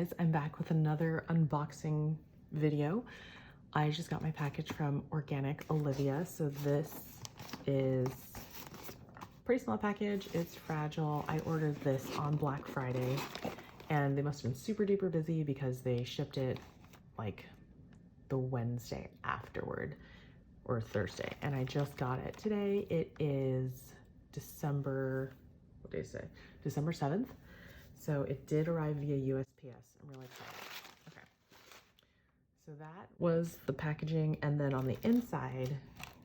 guys, I'm back with another unboxing video. I just got my package from Organic Olivia. So this is a pretty small package. It's fragile. I ordered this on Black Friday and they must have been super duper busy because they shipped it like the Wednesday afterward or Thursday. And I just got it today. It is December, what did I say? December 7th. So it did arrive via USPS. I'm really excited. Okay. So that was the packaging. And then on the inside,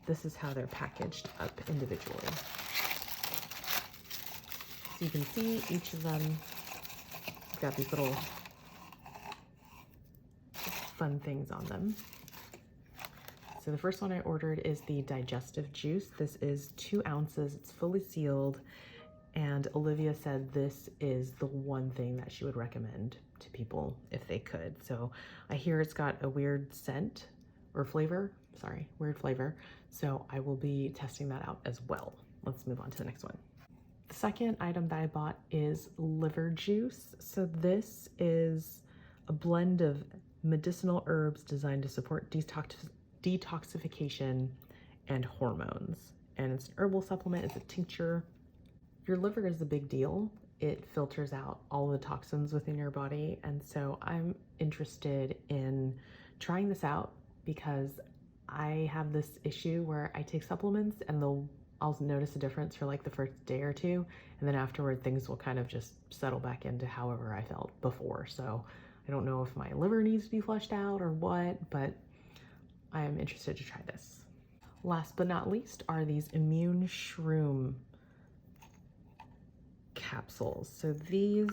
this is how they're packaged up individually. So you can see each of them got these little fun things on them. So the first one I ordered is the Digestive Juice. This is 2 ounces. It's fully sealed. And Olivia said this is the one thing that she would recommend to people if they could. So I hear it's got a weird scent or flavor, weird flavor. So I will be testing that out as well. Let's move on to the next one. The second item that I bought is liver juice. So this is a blend of medicinal herbs designed to support detoxification and hormones. And it's an herbal supplement, it's a tincture. Your liver is a big deal. It filters out all the toxins within your body. And so I'm interested in trying this out because I have this issue where I take supplements and I'll notice a difference for like the first day or two. And then afterward, things will kind of just settle back into however I felt before. So I don't know if my liver needs to be flushed out or what, but I am interested to try this. Last but not least are these immune shroom capsules. So these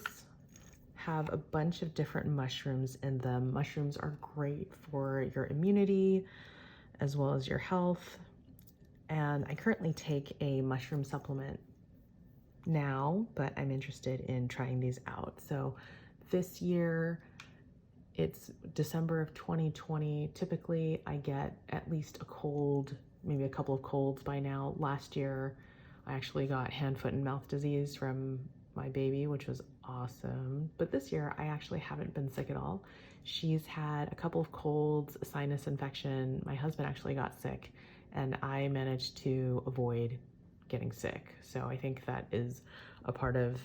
have a bunch of different mushrooms in them. Mushrooms are great for your immunity as well as your health. And I currently take a mushroom supplement now, but I'm interested in trying these out. So this year, it's December of 2020. Typically I get at least a cold, maybe a couple of colds by now. Last year, I actually got hand, foot, and mouth disease from my baby, which was awesome. But this year, I actually haven't been sick at all. She's had a couple of colds, a sinus infection. My husband actually got sick, and I managed to avoid getting sick. So I think that is a part of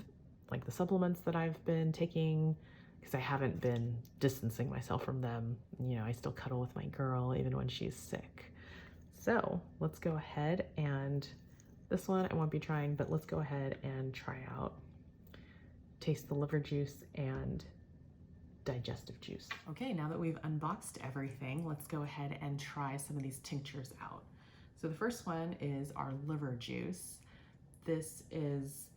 like the supplements that I've been taking, because I haven't been distancing myself from them. You know, I still cuddle with my girl even when she's sick. So let's go ahead and this one I won't be trying, but let's go ahead and try out, taste the liver juice and digestive juice. Okay, now that we've unboxed everything, let's go ahead and try some of these tinctures out. So the first one is our liver juice. This is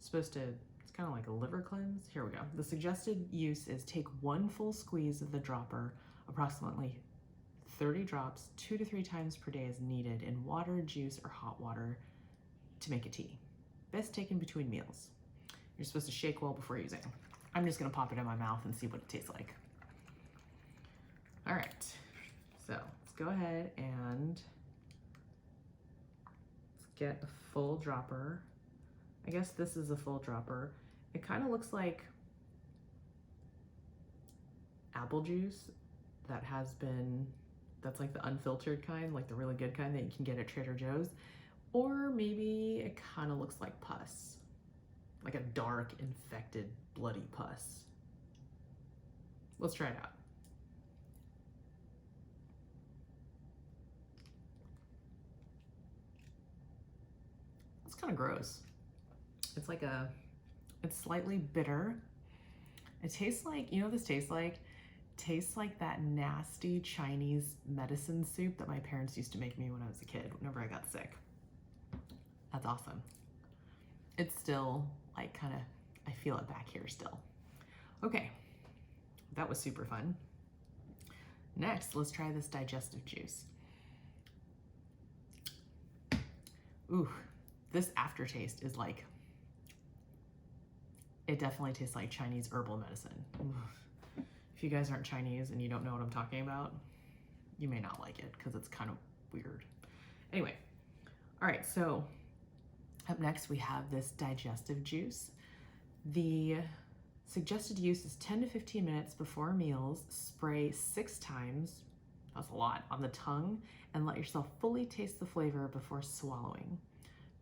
supposed to, it's kind of like a liver cleanse. Here we go. The suggested use is take 1 full squeeze of the dropper, approximately 30 drops 2 to 3 times per day as needed in water, juice, or hot water to make a tea. Best taken between meals. You're supposed to shake well before using. I'm just gonna pop it in my mouth and see what it tastes like. All right, so let's go ahead and let's get a full dropper. I guess this is a full dropper. It kind of looks like apple juice that has been, that's like the unfiltered kind, like the really good kind that you can get at Trader Joe's. Or maybe it kind of looks like pus, like a dark, infected, bloody pus. Let's try it out. It's kind of gross. It's like it's slightly bitter. It tastes like, you know what this tastes like? Tastes like that nasty Chinese medicine soup that my parents used to make me when I was a kid, whenever I got sick. That's awesome. It's still like kind of, I feel it back here still. Okay, that was super fun. Next, let's try this digestive juice. Ooh, this aftertaste is like, it definitely tastes like Chinese herbal medicine. Ooh. If you guys aren't Chinese and you don't know what I'm talking about, you may not like it because it's kind of weird. Anyway, all right, so up next we have this digestive juice. The Suggested use is 10 to 15 minutes before meals. Spray 6 times, that's a lot, on the tongue, and let yourself fully taste the flavor before swallowing.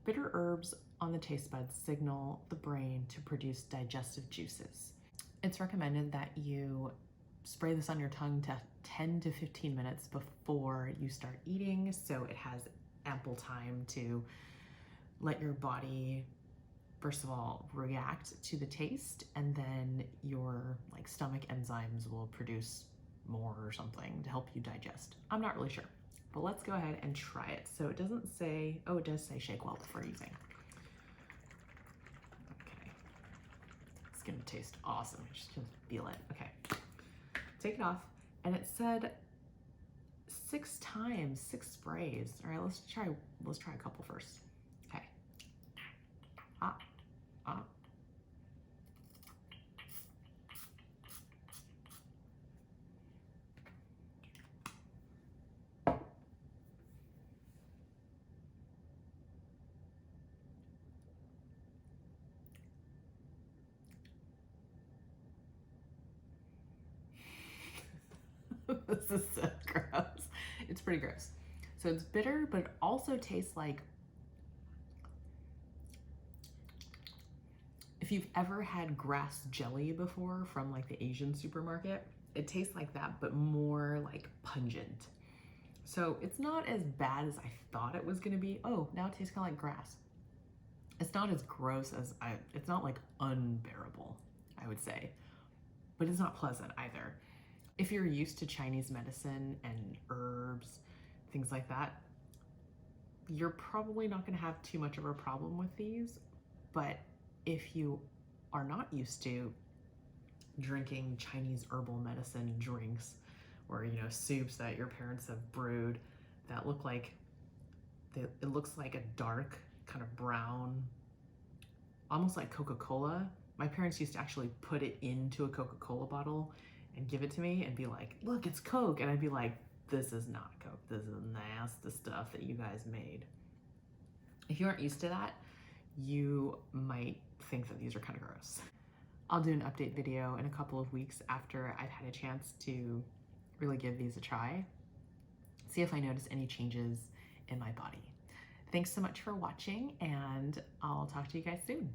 Bitter herbs on the taste buds signal the brain to produce digestive juices. It's recommended that you spray this on your tongue to 10 to 15 minutes before you start eating, so it has ample time to let your body, first of all, react to the taste, and then your like stomach enzymes will produce more or something to help you digest. I'm not really sure, but let's go ahead and try it. So it doesn't say, oh, it does say shake well before using. Okay, it's gonna taste awesome. I just can feel it. Okay, take it off, and it said 6 times, 6 sprays. All right, let's try a couple first. Okay. Ah. This is so gross. It's pretty gross. So it's bitter, but it also tastes like, if you've ever had grass jelly before from like the Asian supermarket, it tastes like that, but more like pungent. So it's not as bad as I thought it was gonna be. Oh, now it tastes kind of like grass. It's not as gross as it's not like unbearable, I would say, but it's not pleasant either. If you're used to Chinese medicine and herbs, things like that, you're probably not gonna have too much of a problem with these. But if you are not used to drinking Chinese herbal medicine drinks, or soups that your parents have brewed that look like, it looks like a dark kind of brown, almost like Coca-Cola. My parents used to actually put it into a Coca-Cola bottle and give it to me and be like, look, it's Coke. And I'd be like, this is not Coke. This is nasty stuff that you guys made. If you aren't used to that, you might think that these are kind of gross. I'll do an update video in a couple of weeks after I've had a chance to really give these a try. See if I notice any changes in my body. Thanks so much for watching, and I'll talk to you guys soon.